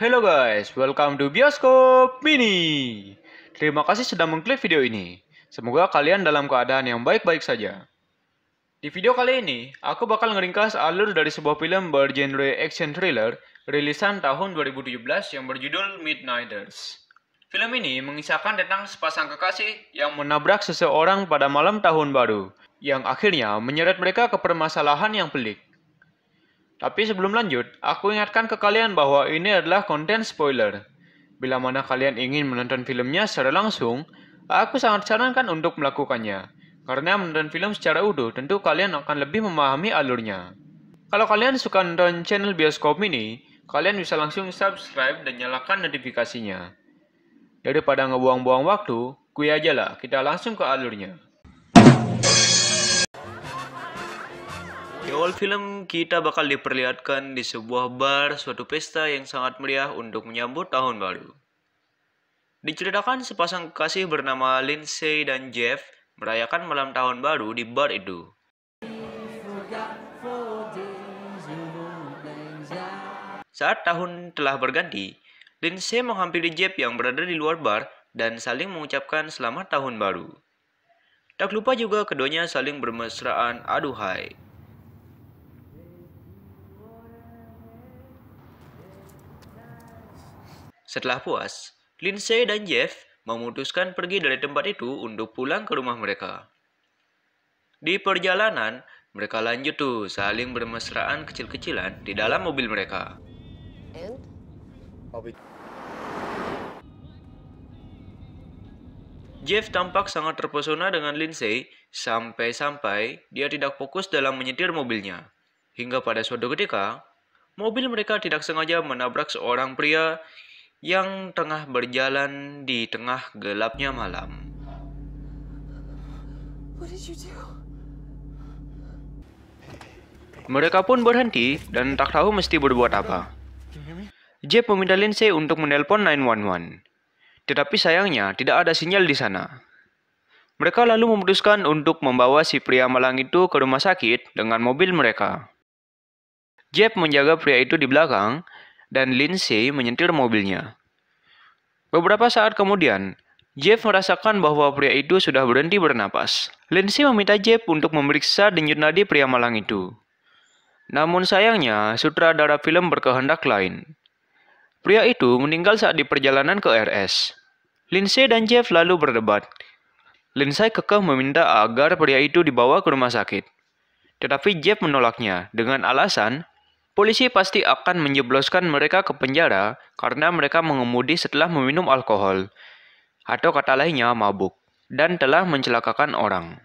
Hello guys, welcome to Bioskop Mini. Terima kasih sudah mengklik video ini. Semoga kalian dalam keadaan yang baik-baik saja. Di video kali ini, aku bakal ngeringkas alur dari sebuah film bergenre action thriller rilisan tahun 2017 yang berjudul Midnighters. Film ini mengisahkan tentang sepasang kekasih yang menabrak seseorang pada malam tahun baru, yang akhirnya menyeret mereka ke permasalahan yang pelik. Tapi sebelum lanjut, aku ingatkan ke kalian bahwa ini adalah konten spoiler. Bila mana kalian ingin menonton filmnya secara langsung, aku sangat sarankan untuk melakukannya. Karena menonton film secara utuh, tentu kalian akan lebih memahami alurnya. Kalau kalian suka nonton channel Bioskop Mini, kalian bisa langsung subscribe dan nyalakan notifikasinya. Daripada ngebuang-buang waktu, kuy aja lah, kita langsung ke alurnya. Di awal film, kita bakal diperlihatkan di sebuah bar suatu pesta yang sangat meriah untuk menyambut tahun baru. Diceritakan sepasang kekasih bernama Lindsay dan Jeff merayakan malam tahun baru di bar itu. Saat tahun telah berganti, Lindsay menghampiri Jeff yang berada di luar bar dan saling mengucapkan selamat tahun baru. Tak lupa juga keduanya saling bermesraan aduhai. Setelah puas, Lindsay dan Jeff memutuskan pergi dari tempat itu untuk pulang ke rumah mereka. Di perjalanan, mereka lanjut saling bermesraan kecil-kecilan di dalam mobil mereka. Jeff tampak sangat terpesona dengan Lindsay sampai-sampai dia tidak fokus dalam menyetir mobilnya. Hingga pada suatu ketika, mobil mereka tidak sengaja menabrak seorang pria yang tengah berjalan di tengah gelapnya malam. Mereka pun berhenti dan tak tahu mesti berbuat apa. Jeff meminta Lindsay untuk menelpon 911. Tetapi sayangnya tidak ada sinyal di sana. Mereka lalu memutuskan untuk membawa si pria malang itu ke rumah sakit dengan mobil mereka. Jeff menjaga pria itu di belakang dan Lindsay menyetir mobilnya. Beberapa saat kemudian, Jeff merasakan bahwa pria itu sudah berhenti bernapas. Lindsay meminta Jeff untuk memeriksa denyut nadi pria malang itu. Namun sayangnya, sutradara film berkehendak lain. Pria itu meninggal saat di perjalanan ke RS. Lindsay dan Jeff lalu berdebat. Lindsay kekeh meminta agar pria itu dibawa ke rumah sakit. Tetapi Jeff menolaknya dengan alasan polisi pasti akan menjebloskan mereka ke penjara karena mereka mengemudi setelah meminum alkohol, atau kata lainnya mabuk, dan telah mencelakakan orang.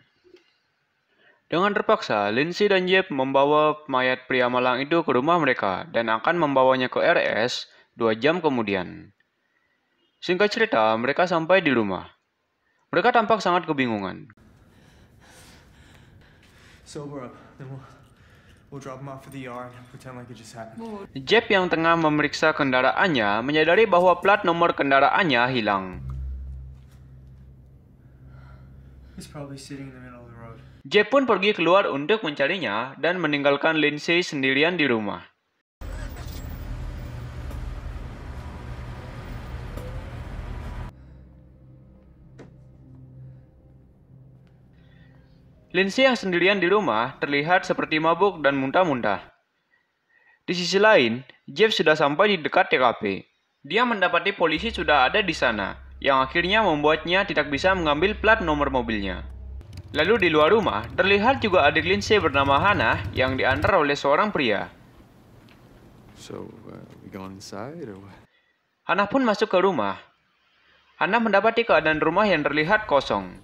Dengan terpaksa, Lindsay dan Jeff membawa mayat pria malang itu ke rumah mereka dan akan membawanya ke RS 2 jam kemudian. Singkat cerita, mereka sampai di rumah. Mereka tampak sangat kebingungan. Jeff yang tengah memeriksa kendaraannya menyadari bahwa plat nomor kendaraannya hilang. Jeff pun pergi keluar untuk mencarinya dan meninggalkan Lindsay sendirian di rumah. Lindsay yang sendirian di rumah terlihat seperti mabuk dan muntah-muntah. Di sisi lain, Jeff sudah sampai di dekat TKP. Dia mendapati polisi sudah ada di sana, yang akhirnya membuatnya tidak bisa mengambil plat nomor mobilnya. Lalu di luar rumah, terlihat juga adik Lindsay bernama Hannah yang diantar oleh seorang pria. Hannah pun masuk ke rumah. Hannah mendapati keadaan rumah yang terlihat kosong.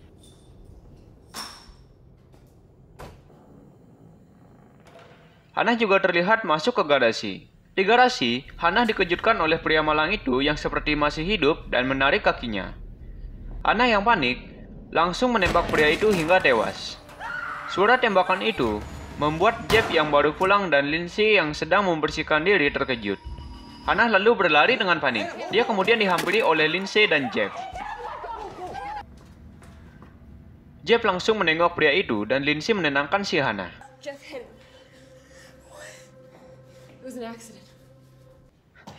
Hannah juga terlihat masuk ke garasi. Di garasi, Hannah dikejutkan oleh pria malang itu yang seperti masih hidup dan menarik kakinya. Hannah yang panik, langsung menembak pria itu hingga tewas. Suara tembakan itu membuat Jeff yang baru pulang dan Lindsay yang sedang membersihkan diri terkejut. Hannah lalu berlari dengan panik. Dia kemudian dihampiri oleh Lindsay dan Jeff. Jeff langsung menengok pria itu dan Lindsay menenangkan si Hannah.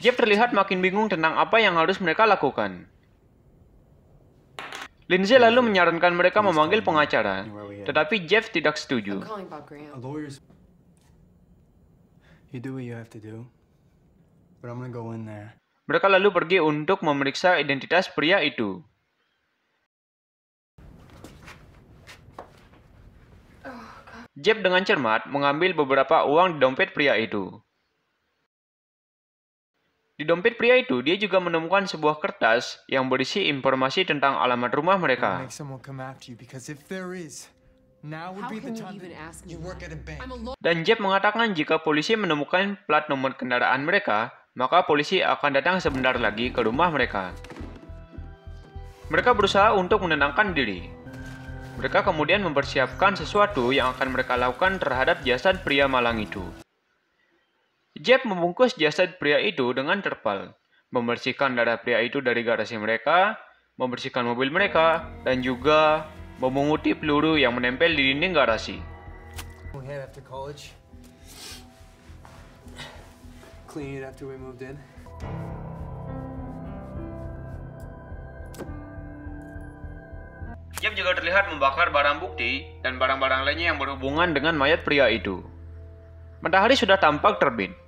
Jeff terlihat makin bingung tentang apa yang harus mereka lakukan. Lindsay lalu menyarankan mereka memanggil pengacara, tetapi Jeff tidak setuju. Mereka lalu pergi untuk memeriksa identitas pria itu. Jeff dengan cermat mengambil beberapa uang di dompet pria itu. Di dompet pria itu, dia juga menemukan sebuah kertas yang berisi informasi tentang alamat rumah mereka. Dan Jeff mengatakan jika polisi menemukan plat nomor kendaraan mereka, maka polisi akan datang sebentar lagi ke rumah mereka. Mereka berusaha untuk menenangkan diri. Mereka kemudian mempersiapkan sesuatu yang akan mereka lakukan terhadap jasad pria malang itu. Jeff membungkus jasad pria itu dengan terpal, membersihkan darah pria itu dari garasi mereka, membersihkan mobil mereka, dan juga memunguti peluru yang menempel di dinding garasi. Jeff juga terlihat membakar barang bukti dan barang-barang lainnya yang berhubungan dengan mayat pria itu. Matahari sudah tampak terbit.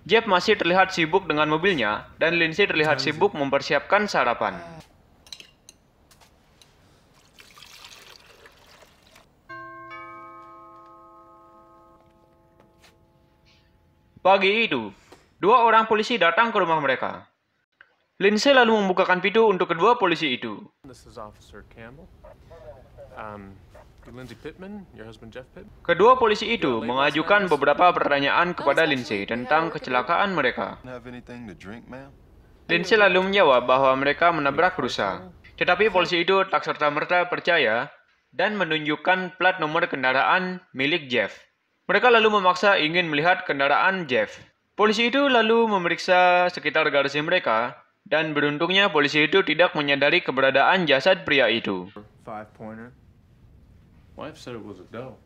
Jeff masih terlihat sibuk dengan mobilnya, dan Lindsay terlihat sibuk mempersiapkan sarapan. Pagi itu, dua orang polisi datang ke rumah mereka. Lindsay lalu membukakan pintu untuk kedua polisi itu. Kedua polisi itu mengajukan beberapa pertanyaan kepada Lindsay tentang kecelakaan mereka. Lindsay lalu menjawab bahwa mereka menabrak rusa. Tetapi polisi itu tak serta-merta percaya dan menunjukkan plat nomor kendaraan milik Jeff. Mereka lalu memaksa ingin melihat kendaraan Jeff. Polisi itu lalu memeriksa sekitar garasi mereka, dan beruntungnya polisi itu tidak menyadari keberadaan jasad pria itu. Wife said it was a doe.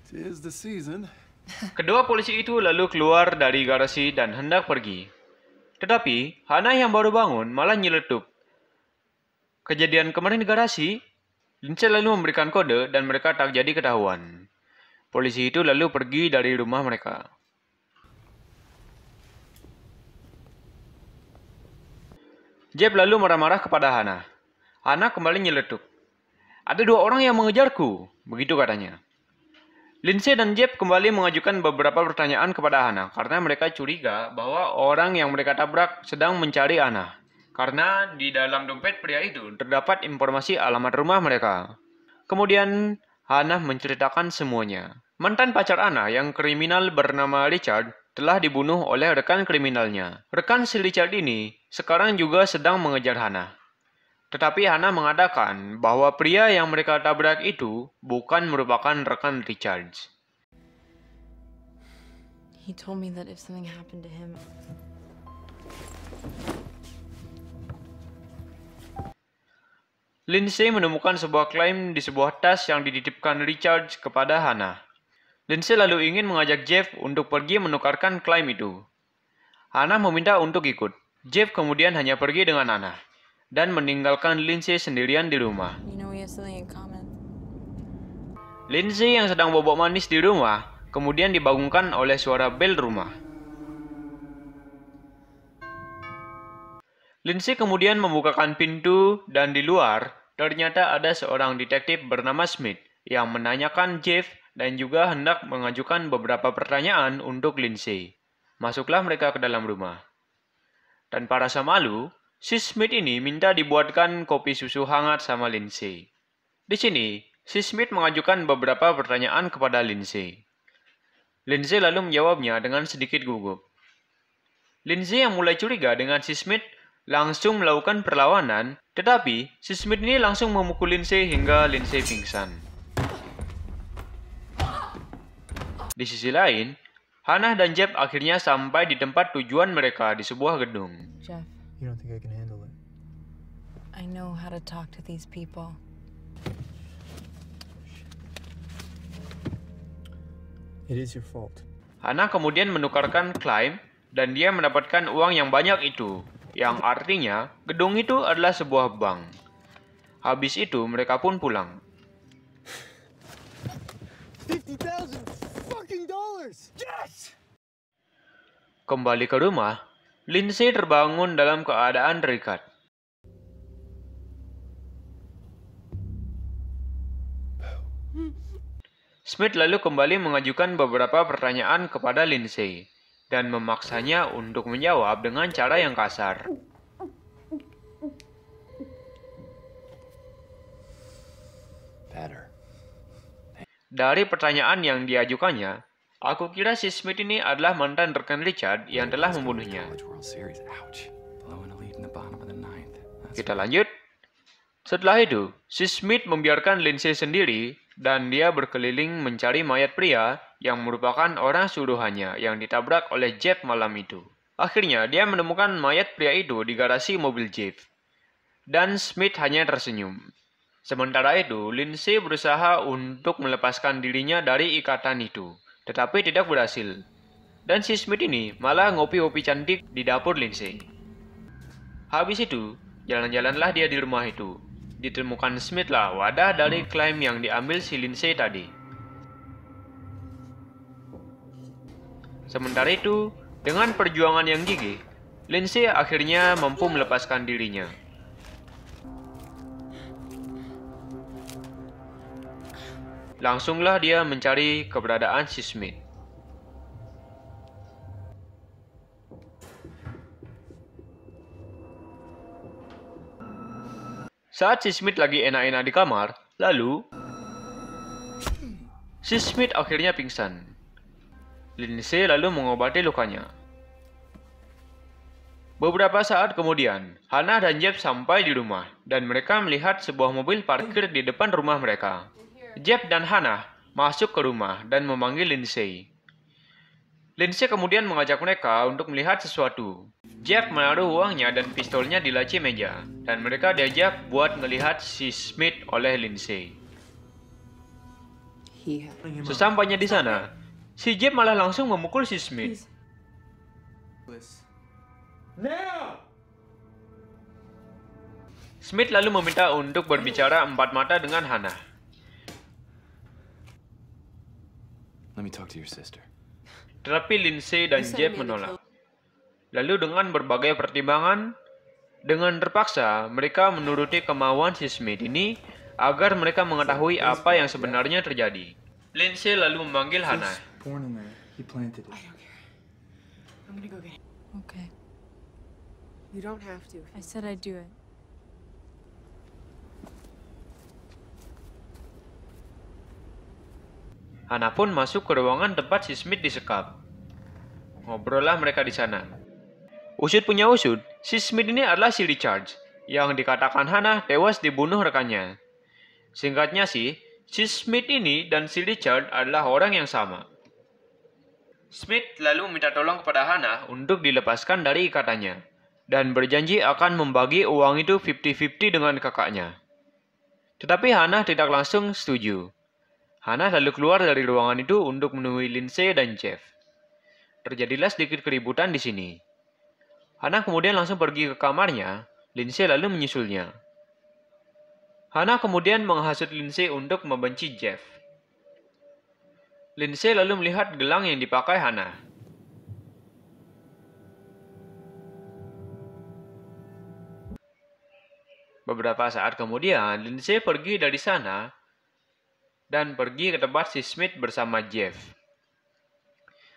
Tis the season. Kedua polisi itu lalu keluar dari garasi dan hendak pergi. Tetapi, Hannah yang baru bangun malah nyeletuk. Kejadian kemarin di garasi, Lindsay lalu memberikan kode dan mereka tak jadi ketahuan. Polisi itu lalu pergi dari rumah mereka. Jeff lalu marah-marah kepada Hannah. Hannah kembali nyeletuk. Ada dua orang yang mengejarku, begitu katanya. Lindsay dan Jeff kembali mengajukan beberapa pertanyaan kepada Hannah karena mereka curiga bahwa orang yang mereka tabrak sedang mencari Hannah. Karena di dalam dompet pria itu terdapat informasi alamat rumah mereka. Kemudian Hannah menceritakan semuanya. Mantan pacar Hannah yang kriminal bernama Richard telah dibunuh oleh rekan kriminalnya. Rekan si Richard ini sekarang juga sedang mengejar Hannah. Tetapi Hannah mengatakan bahwa pria yang mereka tabrak itu bukan merupakan rekan Richard. He told me that if something happened to him. Lindsay menemukan sebuah klaim di sebuah tas yang dititipkan Richard kepada Hannah. Lindsay lalu ingin mengajak Jeff untuk pergi menukarkan klaim itu. Hannah meminta untuk ikut. Jeff kemudian hanya pergi dengan Hannah dan meninggalkan Lindsay sendirian di rumah. Lindsay yang sedang bobok manis di rumah kemudian dibangunkan oleh suara bel rumah. Lindsay kemudian membukakan pintu dan di luar ternyata ada seorang detektif bernama Smith yang menanyakan Jeff dan juga hendak mengajukan beberapa pertanyaan untuk Lindsay. Masuklah mereka ke dalam rumah. Tanpa rasa malu, si Smith ini minta dibuatkan kopi susu hangat sama Lindsay. Di sini, si Smith mengajukan beberapa pertanyaan kepada Lindsay. Lindsay lalu menjawabnya dengan sedikit gugup. Lindsay yang mulai curiga dengan si Smith langsung melakukan perlawanan, tetapi si Smith ini langsung memukul Lindsay hingga Lindsay pingsan. Di sisi lain, Hannah dan Jeff akhirnya sampai di tempat tujuan mereka di sebuah gedung. Jeff, You don't think I can handle it? I know how to talk to these people. It is your fault. Hannah kemudian menukarkan klaim dan dia mendapatkan uang yang banyak itu, yang artinya gedung itu adalah sebuah bank. Habis itu mereka pun pulang. $50,000 Yes! Kembali ke rumah, Lindsay terbangun dalam keadaan terikat. Smith lalu kembali mengajukan beberapa pertanyaan kepada Lindsay dan memaksanya untuk menjawab dengan cara yang kasar. Better. Dari pertanyaan yang diajukannya, aku kira si Smith ini adalah mantan rekan Richard yang telah membunuhnya. College World Series. Ouch. Blowing a lead in the bottom of the ninth. Kita lanjut. Setelah itu, si Smith membiarkan Lindsay sendiri dan dia berkeliling mencari mayat pria yang merupakan orang suruhannya yang ditabrak oleh Jeff malam itu. Akhirnya, dia menemukan mayat pria itu di garasi mobil Jeff. Dan Smith hanya tersenyum. Sementara itu, Lindsay berusaha untuk melepaskan dirinya dari ikatan itu, tetapi tidak berhasil. Dan si Smith ini malah ngopi-ngopi cantik di dapur Lindsay. Habis itu, jalan-jalanlah dia di rumah itu. Ditemukan Smith lah wadah dari klaim yang diambil si Lindsay tadi. Sementara itu, dengan perjuangan yang gigih, Lindsay akhirnya mampu melepaskan dirinya. Langsunglah dia mencari keberadaan si Smith. Saat si Smith lagi enak-enak di kamar, lalu si Smith akhirnya pingsan. Lindsay lalu mengobati lukanya. Beberapa saat kemudian, Hannah dan Jeff sampai di rumah dan mereka melihat sebuah mobil parkir di depan rumah mereka. Jeff dan Hannah masuk ke rumah dan memanggil Lindsay. Lindsay kemudian mengajak mereka untuk melihat sesuatu. Jeff menaruh uangnya dan pistolnya di laci meja, dan mereka diajak buat melihat si Smith oleh Lindsay. Sesampainya di sana, si Jeff malah langsung memukul si Smith. Smith lalu meminta untuk berbicara empat mata dengan Hannah. Let me talk to your sister. Tetapi Lindsay dan Jeff menolak. Lalu dengan berbagai pertimbangan, dengan terpaksa mereka menuruti kemauan si Smith ini agar mereka mengetahui apa yang sebenarnya terjadi. Lindsay lalu memanggil Hannah. Born in there. He planted it. I'm gonna go get it. Okay. You don't have to. I said I'd do it. Hannah pun masuk ke ruangan tempat si Smith disekap. Ngobrollah mereka di sana. Usut punya usut, si Smith ini adalah si Richard, yang dikatakan Hannah tewas dibunuh rekannya. Singkatnya sih, si Smith ini dan si Richard adalah orang yang sama. Smith lalu minta tolong kepada Hannah untuk dilepaskan dari ikatannya, dan berjanji akan membagi uang itu 50-50 dengan kakaknya. Tetapi Hannah tidak langsung setuju. Hannah lalu keluar dari ruangan itu untuk menemui Lindsay dan Jeff. Terjadilah sedikit keributan di sini. Hannah kemudian langsung pergi ke kamarnya, Lindsay lalu menyusulnya. Hannah kemudian menghasut Lindsay untuk membenci Jeff. Lindsay lalu melihat gelang yang dipakai Hannah. Beberapa saat kemudian, Lindsay pergi dari sana dan pergi ke tempat si Smith bersama Jeff.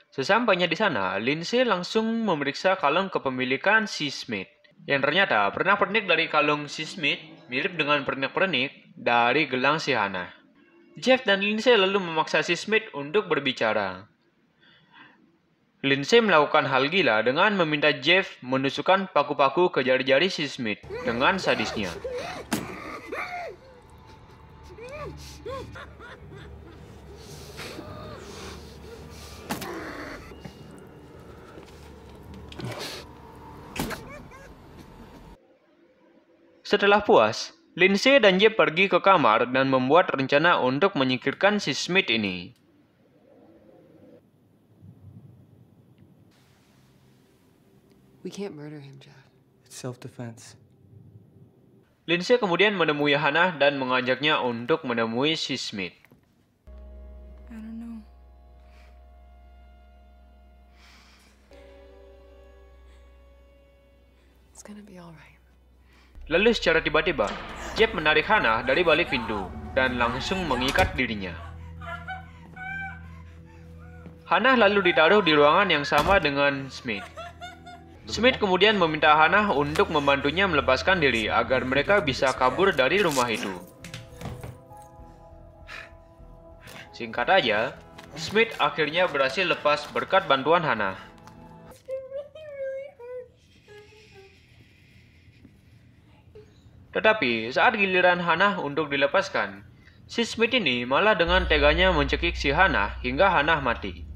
Sesampainya di sana, Lindsay langsung memeriksa kalung kepemilikan si Smith. Yang ternyata pernak-pernik dari kalung si Smith mirip dengan pernak-pernik dari gelang si Hannah. Jeff dan Lindsay lalu memaksa si Smith untuk berbicara. Lindsay melakukan hal gila dengan meminta Jeff menusukkan paku-paku ke jari-jari si Smith dengan sadisnya. Setelah puas, Lindsay dan Jeff pergi ke kamar dan membuat rencana untuk menyingkirkan si Smith ini. We can't murder him, Jeff. It's self-defense. Lindsay kemudian menemui Hannah dan mengajaknya untuk menemui si Smith. I don't know. It's gonna be alright. Lalu secara tiba-tiba, Jeff menarik Hannah dari balik pintu dan langsung mengikat dirinya. Hannah lalu ditaruh di ruangan yang sama dengan Smith. Smith kemudian meminta Hannah untuk membantunya melepaskan diri agar mereka bisa kabur dari rumah itu. Singkat aja, Smith akhirnya berhasil lepas berkat bantuan Hannah. Tetapi saat giliran Hannah untuk dilepaskan, si Smith ini malah dengan teganya mencekik si Hannah hingga Hannah mati.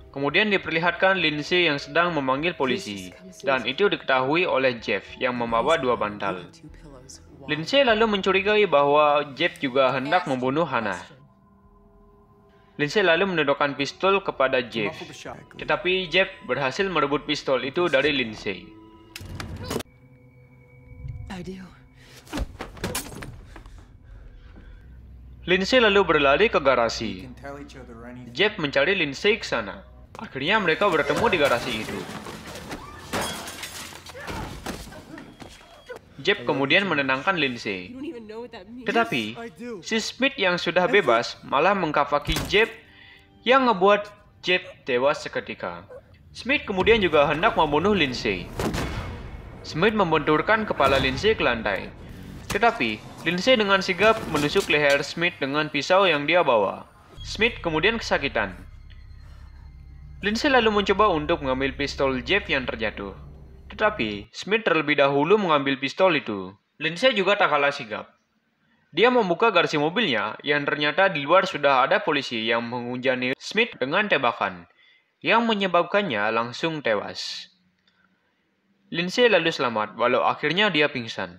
Kemudian diperlihatkan Lindsay yang sedang memanggil polisi, dan itu diketahui oleh Jeff yang membawa 2 bantal. Lindsay lalu mencurigai bahwa Jeff juga hendak membunuh Hannah. Lindsay lalu menodongkan pistol kepada Jeff, tetapi Jeff berhasil merebut pistol itu dari Lindsay. I do. Lindsay lalu berlari ke garasi. Can tell each other anything. Jeff mencari Lindsay ke sana. Akhirnya mereka bertemu di garasi itu. Jeff kemudian menenangkan Lindsay. You don't even know what that means. Tetapi, si Smith yang sudah bebas malah mengkafaki Jeff yang ngebuat Jeff tewas seketika. Smith kemudian juga hendak membunuh Lindsay. Smith membenturkan kepala Lindsay ke lantai. Tetapi, Lindsay dengan sigap menusuk leher Smith dengan pisau yang dia bawa. Smith kemudian kesakitan. Lindsay lalu mencoba untuk mengambil pistol Jeff yang terjatuh. Tetapi, Smith terlebih dahulu mengambil pistol itu. Lindsay juga tak kalah sigap. Dia membuka garasi mobilnya yang ternyata di luar sudah ada polisi yang menghujani Smith dengan tembakan, yang menyebabkannya langsung tewas. Lindsay lalu selamat, walau akhirnya dia pingsan.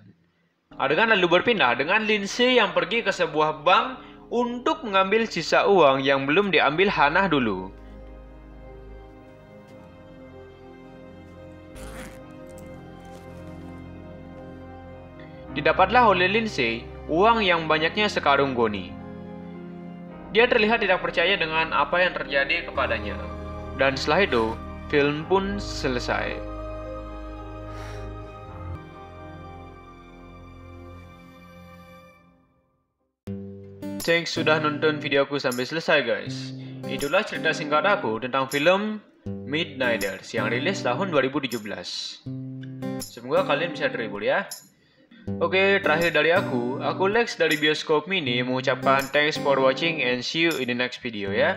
Adegan lalu berpindah dengan Lindsay yang pergi ke sebuah bank untuk mengambil sisa uang yang belum diambil Hannah dulu. Didapatlah oleh Lindsay uang yang banyaknya sekarung goni. Dia terlihat tidak percaya dengan apa yang terjadi kepadanya. Dan setelah itu, film pun selesai. Thanks sudah nonton videoku sampai selesai guys. Itulah cerita singkat aku tentang film Midnighters yang rilis tahun 2017. Semoga kalian bisa terhibur ya. Oke, terakhir dari aku Lex dari Bioskop Mini mengucapkan thanks for watching and see you in the next video ya.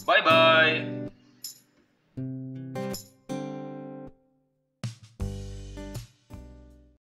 Bye bye.